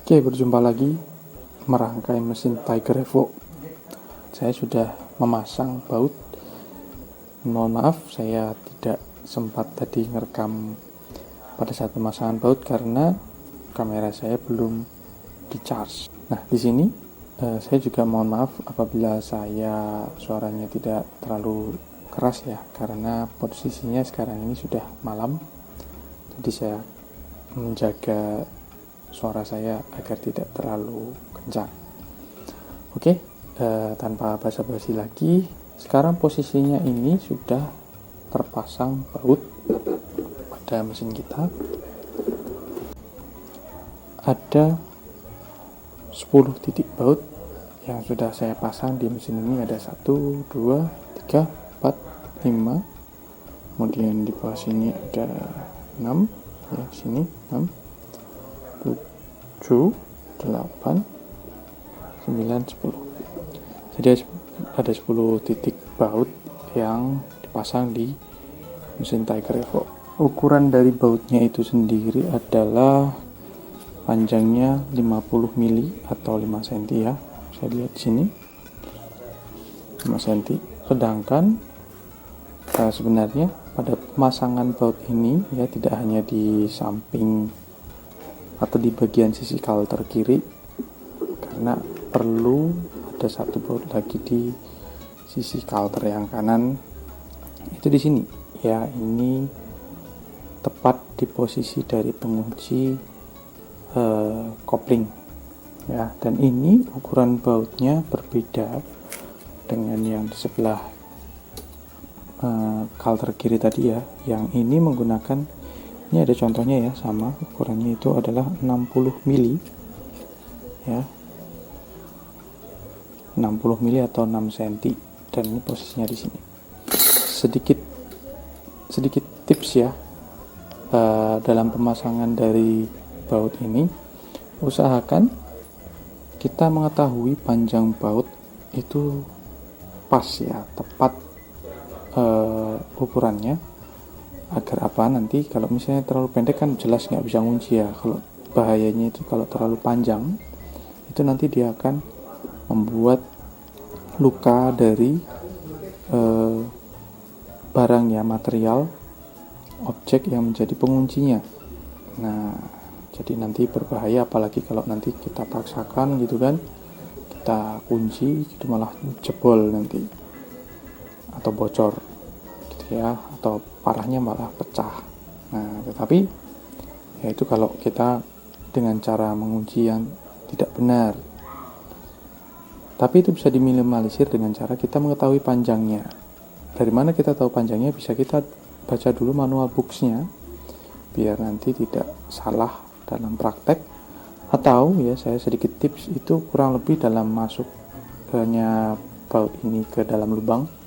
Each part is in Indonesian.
Oke, berjumpa lagi merangkai mesin Tiger Evo. Saya sudah memasang baut. Mohon maaf, saya tidak sempat tadi ngerekam pada saat pemasangan baut karena kamera saya belum di-charge. Nah, di sini saya juga mohon maaf apabila suaranya tidak terlalu keras ya, karena posisinya sekarang ini sudah malam. Jadi saya menjaga suara saya agar tidak terlalu kencang. Oke, tanpa basa-basi lagi, sekarang posisinya ini sudah terpasang baut pada mesin kita. Ada 10 titik baut yang sudah saya pasang di mesin ini. Ada 1, 2, 3, 4, 5. Kemudian di bawah sini ada 6, ya sini 6, 7, 8, 9, 10. Jadi ada 10 titik baut yang dipasang di mesin Tiger Evo. Ukuran dari bautnya itu sendiri adalah panjangnya 50 mili atau 5 cm ya. Saya lihat di sini 5 cm. Sedangkan sebenarnya pada pemasangan baut ini ya tidak hanya di samping atau di bagian sisi kalter kiri, karena perlu ada satu baut lagi di sisi kalter yang kanan, itu di sini ya. Ini tepat di posisi dari pengunci kopling ya, dan ini ukuran bautnya berbeda dengan yang di sebelah kalter kiri tadi ya. Yang ini menggunakan, ini ada contohnya ya, sama ukurannya itu adalah 60 mili ya, 60 mili atau 6 cm, dan ini posisinya di sini. Sedikit tips ya, dalam pemasangan dari baut ini, usahakan kita mengetahui panjang baut itu pas ya, tepat ukurannya, agar apa, nanti kalau misalnya terlalu pendek kan jelas nggak bisa ngunci ya. Kalau bahayanya itu kalau terlalu panjang itu nanti dia akan membuat luka dari barang ya, material objek yang menjadi penguncinya. Nah, jadi nanti berbahaya, apalagi kalau nanti kita paksakan gitu kan, kita kunci gitu malah jebol nanti atau bocor gitu ya, atau parahnya malah pecah. Nah, tetapi ya itu kalau kita dengan cara mengunci yang tidak benar. Tapi itu bisa diminimalisir dengan cara kita mengetahui panjangnya. Dari mana kita tahu panjangnya? Bisa kita baca dulu manual books-nya biar nanti tidak salah dalam praktek. Atau ya, saya sedikit tips, itu kurang lebih dalam masuknya baut ini ke dalam lubang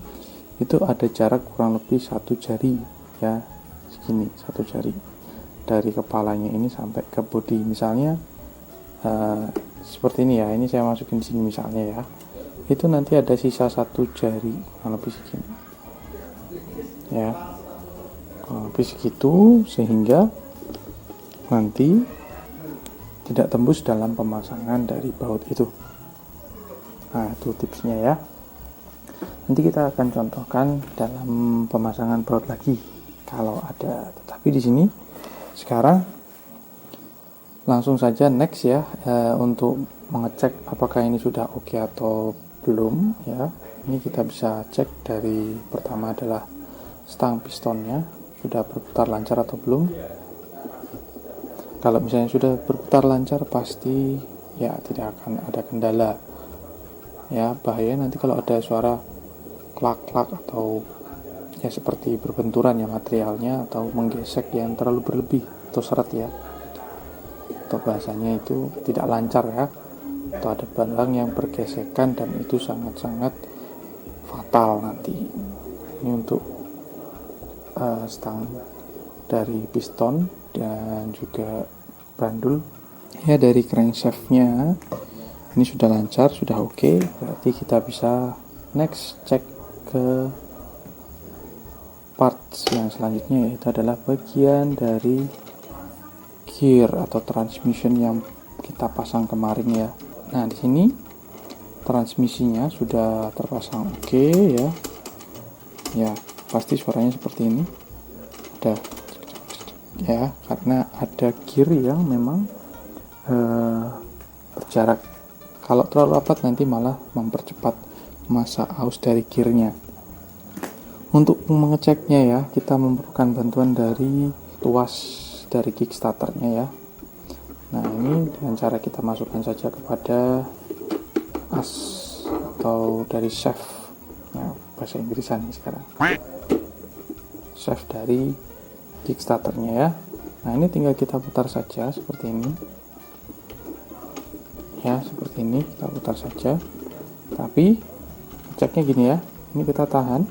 itu ada jarak kurang lebih 1 jari ya, segini, 1 jari dari kepalanya ini sampai ke bodi. Misalnya seperti ini ya, ini saya masukin di sini misalnya ya, itu nanti ada sisa 1 jari kurang lebih segini ya, kurang lebih segitu, sehingga nanti tidak tembus dalam pemasangan dari baut itu. Nah, itu tipsnya ya. Nanti kita akan contohkan dalam pemasangan baut lagi kalau ada. Tetapi di sini sekarang langsung saja next ya, untuk mengecek apakah ini sudah oke atau belum ya. Ini kita bisa cek dari pertama adalah stang pistonnya sudah berputar lancar atau belum. Kalau misalnya sudah berputar lancar, pasti ya tidak akan ada kendala ya. Bahaya nanti kalau ada suara klak-klak atau ya seperti berbenturan ya materialnya, atau menggesek yang terlalu berlebih atau seret ya, atau bahasanya itu tidak lancar ya, atau ada barang yang bergesekan, dan itu sangat-sangat fatal nanti. Ini untuk stang dari piston dan juga brandul ya. Dari crankshaftnya ini sudah lancar, sudah oke, berarti kita bisa next cek ke parts yang selanjutnya, yaitu adalah bagian dari gear atau transmission yang kita pasang kemarin ya. Nah, di sini transmisinya sudah terpasang oke ya. Ya, pasti suaranya seperti ini. Ada ya, karena ada gear yang memang berjarak. Kalau terlalu rapat nanti malah mempercepat masa aus dari gearnya. Untuk mengeceknya ya, kita memerlukan bantuan dari tuas dari kickstarternya ya. Nah, ini dengan cara kita masukkan saja kepada as atau dari chef ya, bahasa Inggrisan nih sekarang, chef dari kickstarternya ya. Nah, ini tinggal kita putar saja seperti ini ya, seperti ini kita putar saja. Tapi ceknya gini ya, ini kita tahan,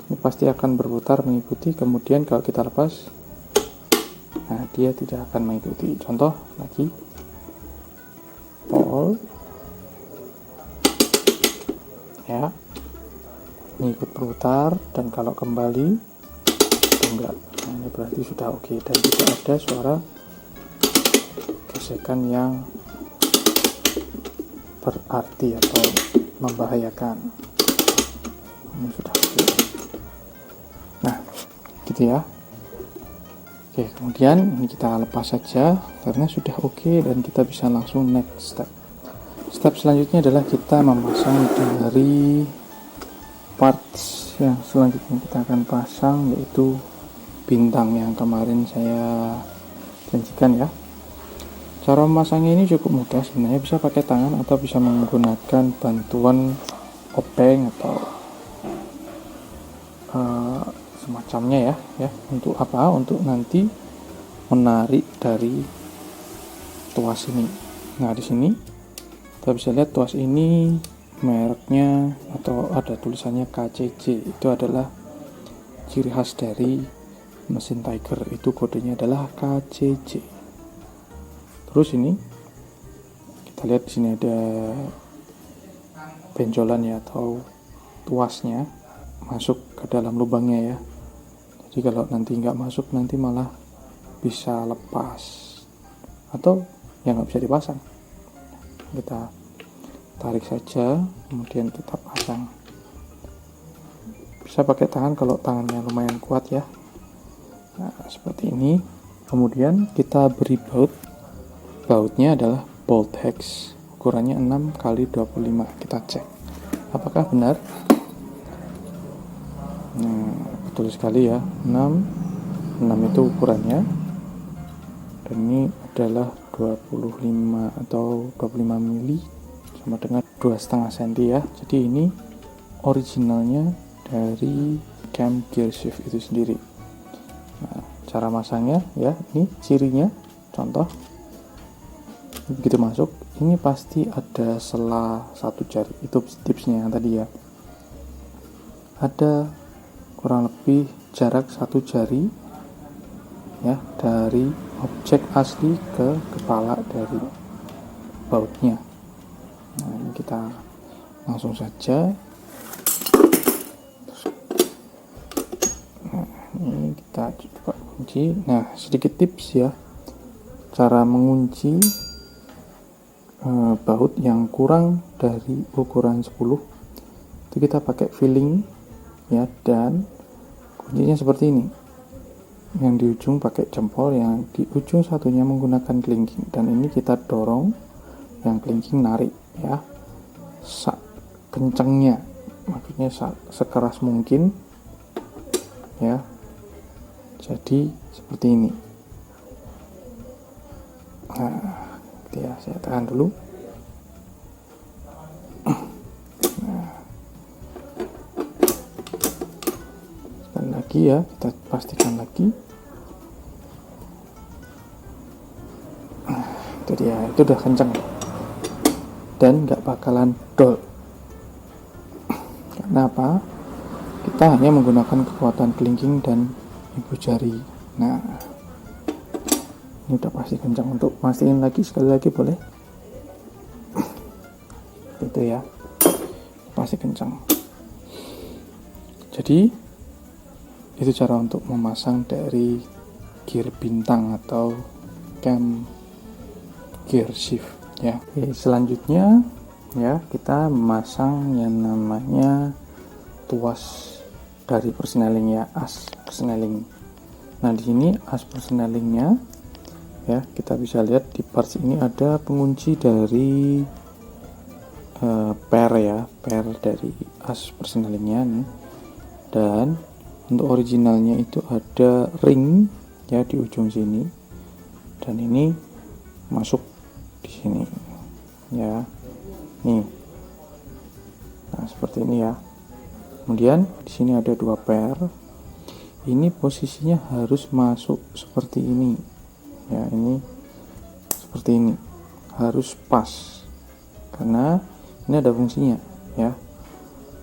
ini pasti akan berputar mengikuti. Kemudian kalau kita lepas, nah dia tidak akan mengikuti. Contoh lagi, Paul ya, ini ikut berputar, dan kalau kembali itu enggak. Nah, ini berarti sudah oke, dan tidak ada suara gesekan yang berarti atau membahayakan. Ini sudah oke. Nah, gitu ya. Oke, kemudian ini kita lepas saja karena sudah oke, dan kita bisa langsung next step. Step selanjutnya adalah kita memasang dari parts yang selanjutnya kita akan pasang, yaitu bintang yang kemarin saya janjikan ya. Cara memasangnya ini cukup mudah sebenarnya, bisa pakai tangan atau bisa menggunakan bantuan obeng atau semacamnya ya. Untuk apa? Untuk nanti menarik dari tuas ini. Nah, di sini kita bisa lihat tuas ini mereknya atau ada tulisannya KCC. Itu adalah ciri khas dari mesin Tiger, itu kodenya adalah KCC. Terus ini kita lihat di sini ada benjolan ya, atau tuasnya masuk ke dalam lubangnya ya. Jadi kalau nanti nggak masuk, nanti malah bisa lepas atau ya nggak bisa dipasang. Kita tarik saja, kemudian kita pasang. Bisa pakai tangan kalau tangannya lumayan kuat ya. Nah, seperti ini. Kemudian kita beri baut. Bautnya adalah bolt hex, ukurannya 6 x 25. Kita cek apakah benar. Nah, betul sekali ya, 6 itu ukurannya, dan ini adalah 25 atau 25 mili, sama dengan 2,5 cm ya. Jadi ini originalnya dari cam gear shift itu sendiri. Nah, cara masangnya ya, ini cirinya, contoh begitu masuk, ini pasti ada sela 1 jari. Itu tipsnya yang tadi ya, ada kurang lebih jarak 1 jari ya dari objek asli ke kepala dari bautnya. Nah, ini kita langsung saja. Nah, ini kita coba kunci. Nah, sedikit tips ya, cara mengunci baut yang kurang dari ukuran 10 itu kita pakai filling ya, dan kuncinya seperti ini, yang di ujung pakai jempol, yang di ujung satunya menggunakan kelingking, dan ini kita dorong, yang kelingking narik ya, kencengnya, maksudnya sekeras mungkin ya. Jadi seperti ini. Nah, ya, saya tahan dulu. Sekali lagi ya, kita pastikan lagi. Itu dia, itu udah kenceng dan nggak bakalan dol. Karena apa? Kita hanya menggunakan kekuatan kelingking dan ibu jari. Nah, ini udah pasti kencang. Untuk mastiin lagi, sekali lagi boleh. Itu ya, pasti kencang. Jadi itu cara untuk memasang dari gear bintang atau cam gear shift ya. Oke, selanjutnya ya kita memasang yang namanya tuas dari persneling ya, as persneling. Nah di sini as persnelingnya ya, kita bisa lihat di parts ini ada pengunci dari pair ya, pair dari as persnelingnya nih. Dan untuk originalnya itu ada ring ya di ujung sini, dan ini masuk di sini ya, nih. Nah seperti ini ya. Kemudian di sini ada 2 pair. Ini posisinya harus masuk seperti ini ya, ini seperti ini harus pas karena ini ada fungsinya ya.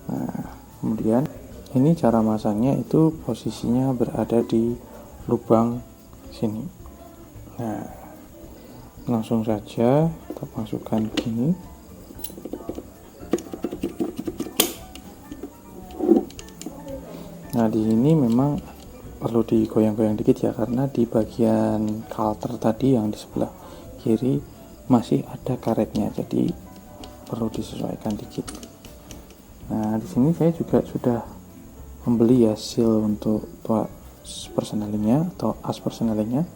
Nah kemudian ini cara masangnya itu posisinya berada di lubang sini. Nah langsung saja kita masukkan gini. Nah di sini memang perlu digoyang-goyang dikit ya, karena di bagian halter tadi yang di sebelah kiri masih ada karetnya, jadi perlu disesuaikan dikit. Nah di sini saya juga sudah membeli ya seal untuk tuas persnelingnya atau as persnelingnya,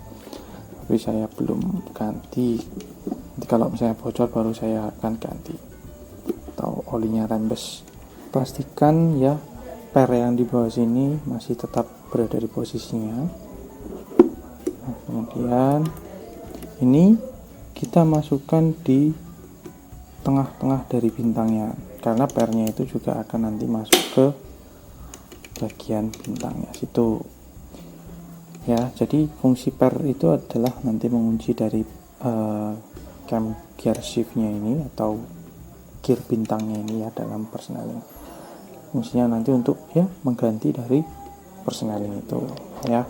tapi saya belum ganti. Nanti kalau misalnya bocor baru saya akan ganti, atau olinya rembes. Pastikan ya per yang di bawah sini masih tetap berada di posisinya. Nah, kemudian ini kita masukkan di tengah-tengah dari bintangnya, karena pernya itu juga akan nanti masuk ke bagian bintangnya situ ya. Jadi fungsi per itu adalah nanti mengunci dari cam gear shiftnya ini atau gear bintangnya ini ya dalam persneling. Fungsinya nanti untuk ya mengganti dari persneling itu ya.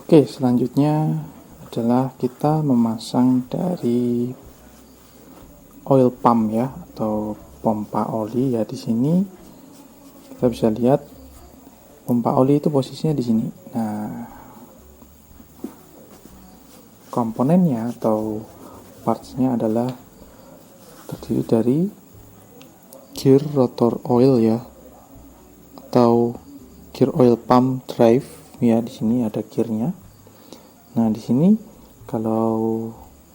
Oke, selanjutnya adalah kita memasang dari oil pump ya, atau pompa oli ya. Di sini kita bisa lihat pompa oli itu posisinya di sini. Nah komponennya atau partsnya adalah terdiri dari gear rotor oil ya, atau gear oil pump drive ya. Di sini ada gearnya. Nah di sini kalau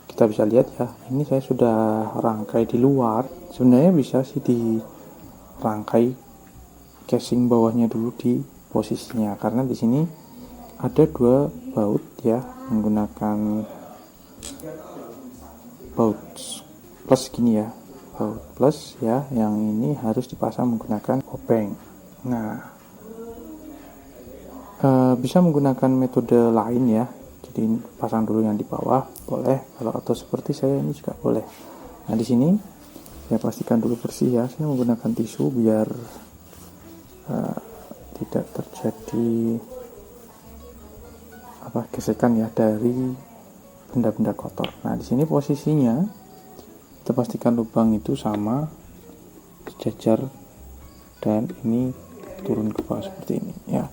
kita bisa lihat ya, ini saya sudah rangkai di luar. Sebenarnya bisa sih dirangkai casing bawahnya dulu di posisinya, karena di sini ada 2 baut ya, menggunakan baut plus gini ya, baut plus ya, yang ini harus dipasang menggunakan obeng. Nah bisa menggunakan metode lain ya, jadi pasang dulu yang di bawah boleh, kalau atau seperti saya ini juga boleh. Nah di sini saya pastikan dulu bersih ya, saya menggunakan tisu biar tidak terjadi gesekan ya dari benda-benda kotor. Nah di sini posisinya kita pastikan lubang itu sama, sejajar, dan ini turun ke bawah seperti ini ya.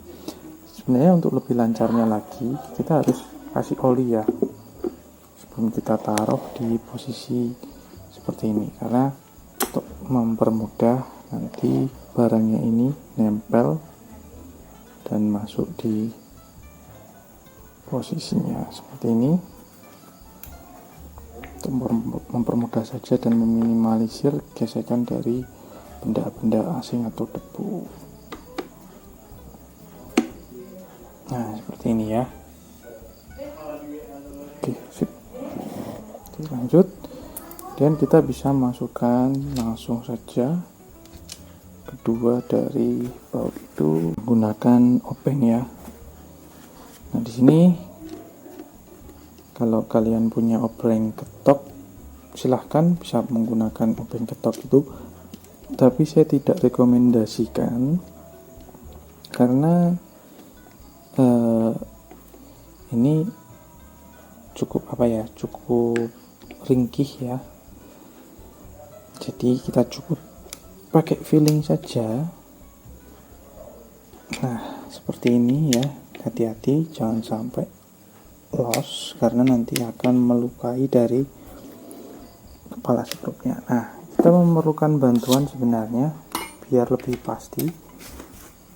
Sebenarnya untuk lebih lancarnya lagi kita harus kasih oli ya sebelum kita taruh di posisi seperti ini, karena untuk mempermudah nanti barangnya ini nempel dan masuk di posisinya seperti ini, untuk mempermudah saja dan meminimalisir gesekan dari benda-benda asing atau debu. Nah seperti ini ya. Oke, sip. Oke, lanjut. Dan kita bisa masukkan langsung saja kedua dari baut itu menggunakan obeng ya. Nah di sini kalau kalian punya obeng ketok silahkan bisa menggunakan obeng ketok itu, tapi saya tidak rekomendasikan karena ini cukup cukup ringkih ya. Jadi kita cukup pakai feeling saja. Nah seperti ini ya, hati-hati jangan sampai los karena nanti akan melukai dari kepala spruknya. Nah, kita memerlukan bantuan sebenarnya biar lebih pasti.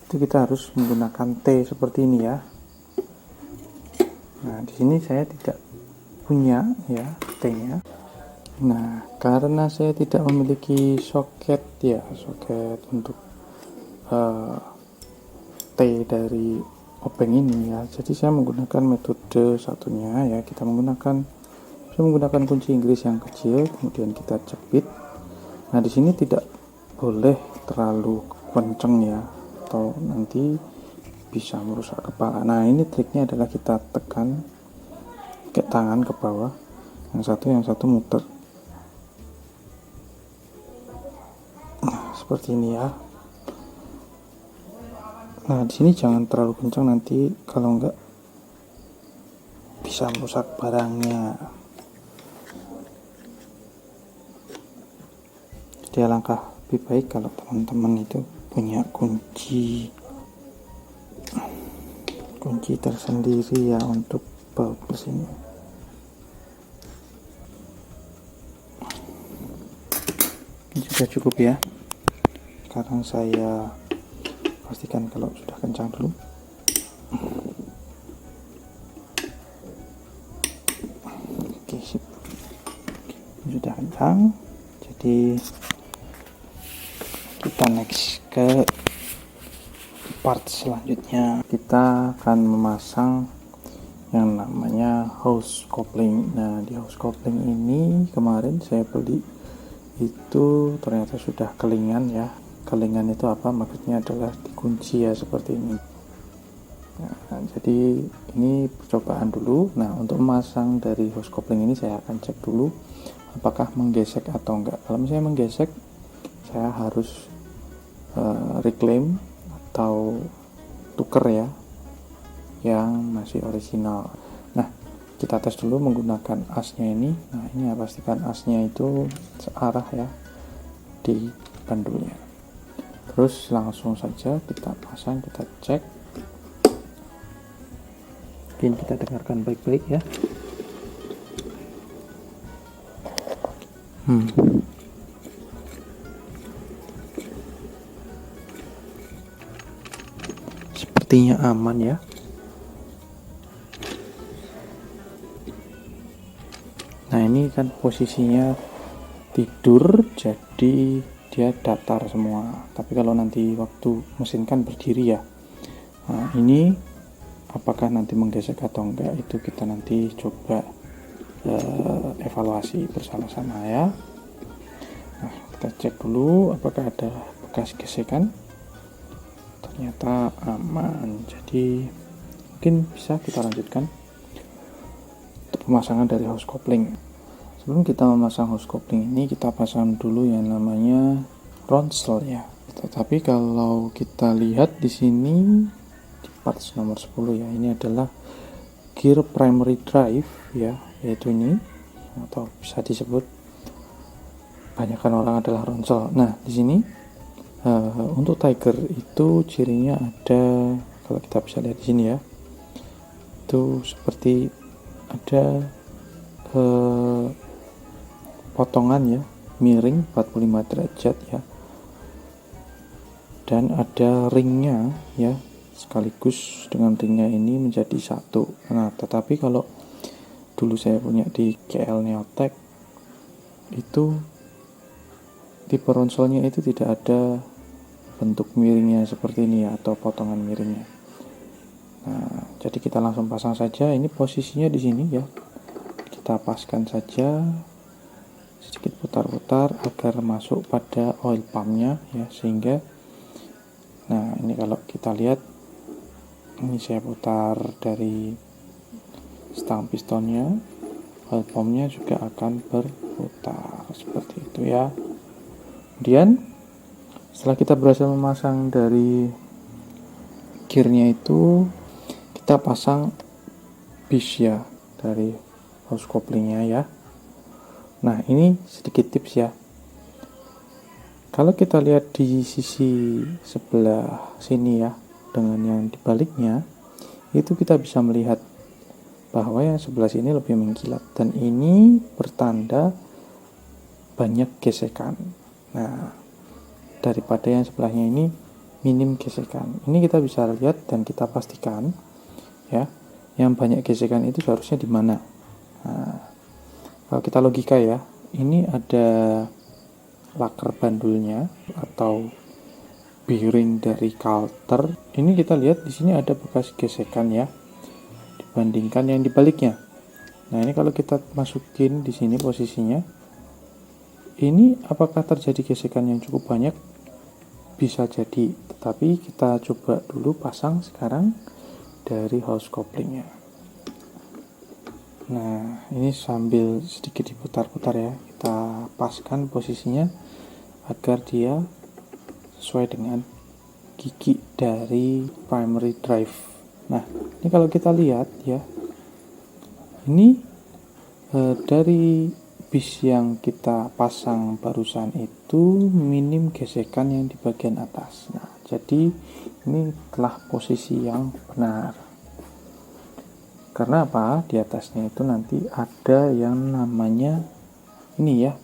Itu kita harus menggunakan T seperti ini ya. Nah, di sini saya tidak punya ya T-nya. Nah, karena saya tidak memiliki soket untuk T dari obeng ini ya, jadi saya menggunakan metode satunya ya. Saya menggunakan kunci Inggris yang kecil, kemudian kita jepit. Nah, di sini tidak boleh terlalu kenceng ya, atau nanti bisa merusak kepala. Nah, ini triknya adalah kita tekan pakai tangan ke bawah, yang satu muter. Nah, seperti ini ya. Nah, di sini jangan terlalu kencang, nanti kalau enggak bisa merusak barangnya. Jadi alangkah lebih baik kalau teman-teman itu punya kunci tersendiri ya untuk baut mesin. Ini sudah cukup ya. Sekarang saya pastikan kalau sudah kencang dulu. Oke, sip. Ini sudah kencang. Jadi kita next ke part selanjutnya. Kita akan memasang yang namanya hose coupling. Nah, di hose coupling ini kemarin saya beli itu ternyata sudah kelingan ya. Kelingan itu apa? Maksudnya adalah dikunci ya, seperti ini. Nah, jadi ini percobaan dulu. Nah, untuk memasang dari hose coupling ini saya akan cek dulu apakah menggesek atau enggak. Kalau misalnya menggesek, saya harus reclaim atau tuker ya, yang masih original. Nah, kita tes dulu menggunakan asnya ini. Nah, ini ya, pastikan asnya itu searah ya di bandulnya. Terus langsung saja kita pasang, kita cek. Mungkin kita dengarkan baik-baik ya. Sepertinya aman ya. Nah, ini kan posisinya tidur, jadi dia datar semua. Tapi kalau nanti waktu mesin kan berdiri ya. Nah, ini apakah nanti menggesek atau enggak, itu kita nanti coba evaluasi bersama-sama ya. Nah, kita cek dulu apakah ada bekas gesekan. Ternyata aman, jadi mungkin bisa kita lanjutkan untuk pemasangan dari hose coupling. Sebelum kita memasang hose coupling ini, kita pasang dulu yang namanya ronsel ya. Tetapi kalau kita lihat di sini di parts nomor 10 ya, ini adalah gear primary drive ya, yaitu ini, atau bisa disebut banyakkan orang adalah ronsel. Nah, di sini untuk Tiger itu cirinya ada, kalau kita bisa lihat di sini ya, itu seperti ada potongan ya, miring 45 derajat ya, dan ada ringnya ya, sekaligus dengan ringnya ini menjadi satu. Nah, tetapi kalau dulu saya punya di KL Neotech itu tipe ronselnya itu tidak ada bentuk miringnya seperti ini ya, atau potongan miringnya. Nah, jadi kita langsung pasang saja. Ini posisinya di sini ya, kita paskan saja, sedikit putar-putar agar masuk pada oil pumpnya ya, sehingga nah ini kalau kita lihat, ini saya putar dari stang pistonnya, oil pumpnya juga akan berputar seperti itu ya. Kemudian setelah kita berhasil memasang dari gearnya itu, kita pasang bis ya dari hose couplingnya ya. Nah, ini sedikit tips ya. Kalau kita lihat di sisi sebelah sini ya, dengan yang dibaliknya, itu kita bisa melihat bahwa yang sebelah sini lebih mengkilat, dan ini bertanda banyak gesekan. Nah, daripada yang sebelahnya ini minim gesekan. Ini kita bisa lihat dan kita pastikan ya, yang banyak gesekan itu seharusnya di mana. Nah, kalau kita logika ya, ini ada laker bandulnya atau bearing dari Coulter. Ini kita lihat di sini ada bekas gesekan ya, dibandingkan yang dibaliknya. Nah, ini kalau kita masukin di sini posisinya, ini apakah terjadi gesekan yang cukup banyak? Bisa jadi, tetapi kita coba dulu pasang sekarang dari hose couplingnya. Nah, ini sambil sedikit diputar-putar ya, kita paskan posisinya agar dia sesuai dengan gigi dari primary drive. Nah, ini kalau kita lihat ya, ini dari bis yang kita pasang barusan itu minim gesekan yang di bagian atas. Nah, jadi ini telah posisi yang benar. Karena apa? Di atasnya itu nanti ada yang namanya ini ya,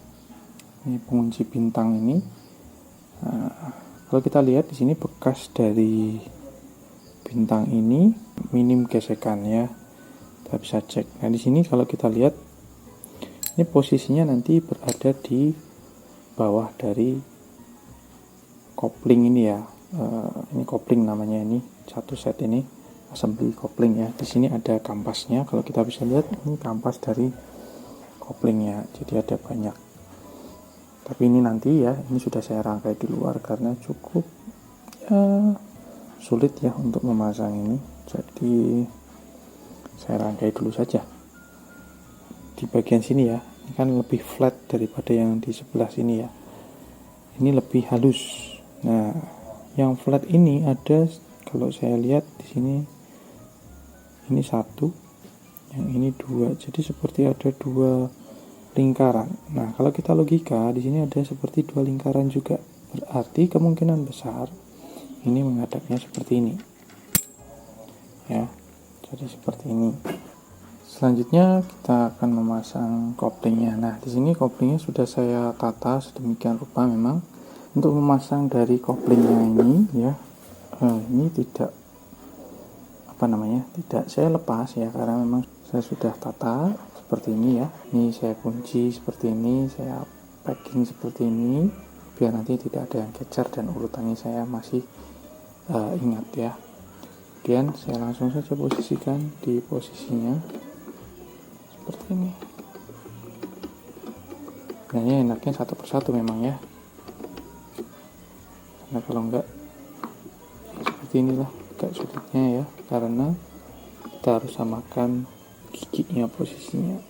ini pengunci bintang ini. Nah, kalau kita lihat di sini bekas dari bintang ini minim gesekan ya. Kita bisa cek. Nah, di sini kalau kita lihat ini posisinya nanti berada di bawah dari kopling ini ya. Ini kopling namanya, ini satu set ini assembly kopling ya. Di sini ada kampasnya. Kalau kita bisa lihat ini kampas dari koplingnya. Jadi ada banyak. Tapi ini nanti ya, ini sudah saya rangkai di luar karena cukup ya, sulit ya untuk memasang ini. Jadi saya rangkai dulu saja. Di bagian sini ya, ini kan lebih flat daripada yang di sebelah sini ya. Ini lebih halus. Nah, yang flat ini ada, kalau saya lihat di sini, ini satu, yang ini dua. Jadi seperti ada dua lingkaran. Nah, kalau kita logika di sini ada seperti dua lingkaran juga. Berarti kemungkinan besar ini menghadapnya seperti ini. Ya, jadi seperti ini. Selanjutnya kita akan memasang koplingnya. Nah, di sini koplingnya sudah saya tata sedemikian rupa memang. Untuk memasang dari koplingnya ini ya, ini tidak tidak saya lepas ya, karena memang saya sudah tata seperti ini ya. Ini saya kunci seperti ini, saya packing seperti ini biar nanti tidak ada yang kecer dan urutannya saya masih ingat ya. Kemudian saya langsung saja posisikan di posisinya seperti ini. Nah, ini enaknya satu persatu memang ya, karena kalau enggak seperti inilah agak sulitnya ya, karena kita harus samakan giginya posisinya.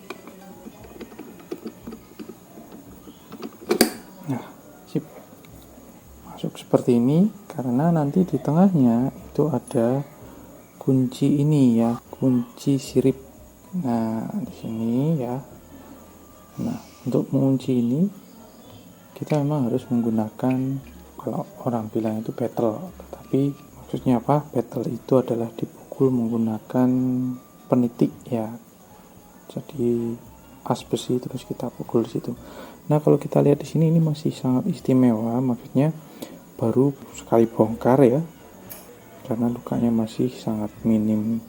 Nah, sip, masuk seperti ini. Karena nanti di tengahnya itu ada kunci ini ya, kunci sirip. Nah, di sini ya. Nah, untuk mengunci ini kita memang harus menggunakan, kalau orang bilang itu betel, tetapi maksudnya apa? Betel itu adalah dipukul menggunakan penitik ya. Jadi as besi terus kita pukul di situ. Nah, kalau kita lihat di sini ini masih sangat istimewa, maksudnya baru sekali bongkar ya. Karena lukanya masih sangat minim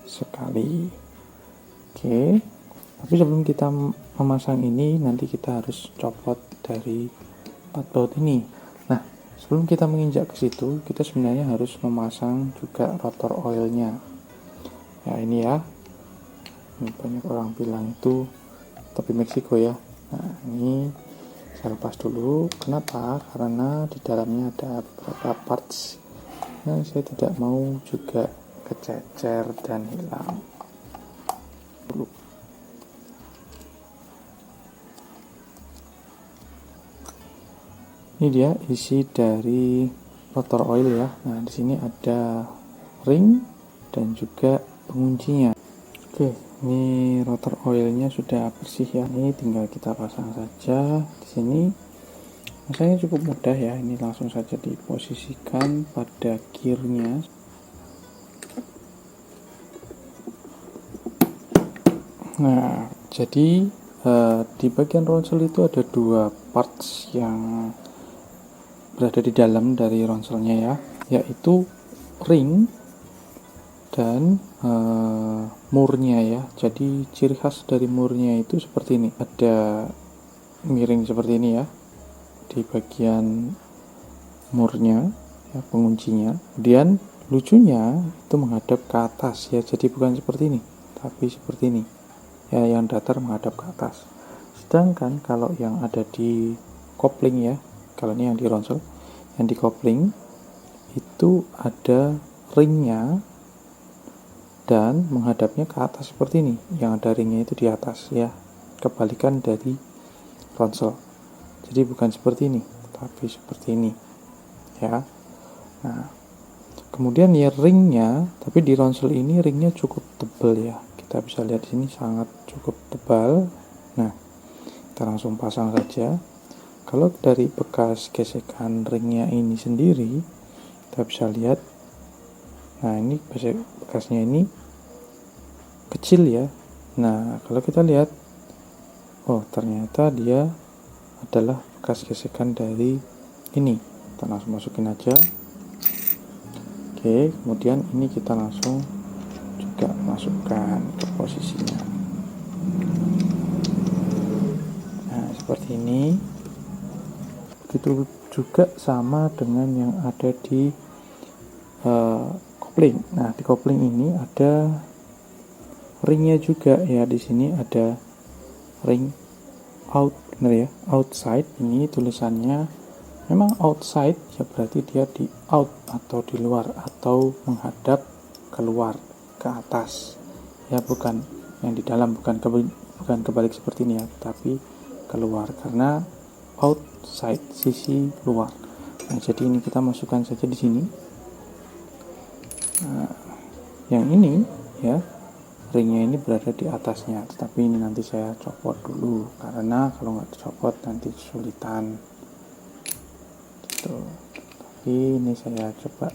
sekali. Oke, tapi sebelum kita memasang ini, nanti kita harus copot dari part baut ini. Nah, sebelum kita menginjak ke situ, kita sebenarnya harus memasang juga rotor oilnya. Ya, ini ya. Ini banyak orang bilang itu topi Meksiko ya. Nah, ini saya lepas dulu. Kenapa? Karena di dalamnya ada beberapa parts yang saya tidak mau juga kececer dan hilang. Dulu. Ini dia isi dari rotor oil ya. Nah, di sini ada ring dan juga penguncinya. Oke, ini rotor oilnya sudah bersih ya. Ini tinggal kita pasang saja di sini. Masanya cukup mudah ya. Ini langsung saja diposisikan pada gearnya. Nah, jadi di bagian ronsel itu ada dua parts yang berada di dalam dari ronselnya ya, yaitu ring dan murnya ya. Jadi ciri khas dari murnya itu seperti ini, ada miring seperti ini ya di bagian murnya ya, penguncinya. Kemudian lucunya itu menghadap ke atas ya, jadi bukan seperti ini tapi seperti ini ya, yang datar menghadap ke atas. Sedangkan kalau yang ada di kopling ya, kalau ini yang di ronsel, yang di kopling itu ada ringnya dan menghadapnya ke atas seperti ini, yang ada ringnya itu di atas ya, kebalikan dari ronsel. Jadi bukan seperti ini tapi seperti ini ya. Nah, kemudian ya ringnya, tapi di ronsel ini ringnya cukup tebal ya, kita bisa lihat di sini sangat cukup tebal. Nah, kita langsung pasang saja. Kalau dari bekas gesekan ringnya ini sendiri, kita bisa lihat, nah ini bekasnya ini kecil ya. Nah, kalau kita lihat, oh ternyata dia adalah bekas gesekan dari ini. Kita langsung masukin aja. Oke, kemudian ini kita langsung juga masukkan ke posisinya. Nah, seperti ini. Begitu juga sama dengan yang ada di kopling. Nah, di kopling ini ada ringnya juga ya. Di sini ada ring out, benar ya, outside. Ini tulisannya memang outside ya, berarti dia di out atau di luar atau menghadap keluar ke atas ya, bukan yang di dalam, bukan kebalik seperti ini ya, tapi keluar karena outside, sisi luar. Nah, jadi ini kita masukkan saja di sini. Nah, yang ini ya, ringnya ini berada di atasnya, tetapi ini nanti saya copot dulu karena kalau nggak dicopot nanti kesulitan gitu. Tapi ini saya coba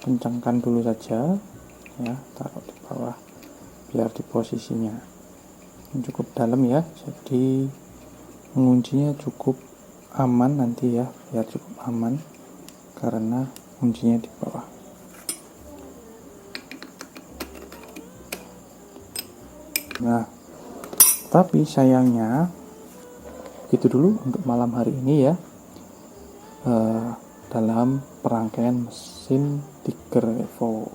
kencangkan dulu saja ya, taruh di bawah biar di posisinya ini cukup dalam ya, jadi menguncinya cukup aman nanti ya, biar cukup aman karena kuncinya di bawah. Nah, tapi sayangnya gitu dulu untuk malam hari ini ya, dalam perangkaian mesin Tiger Evo.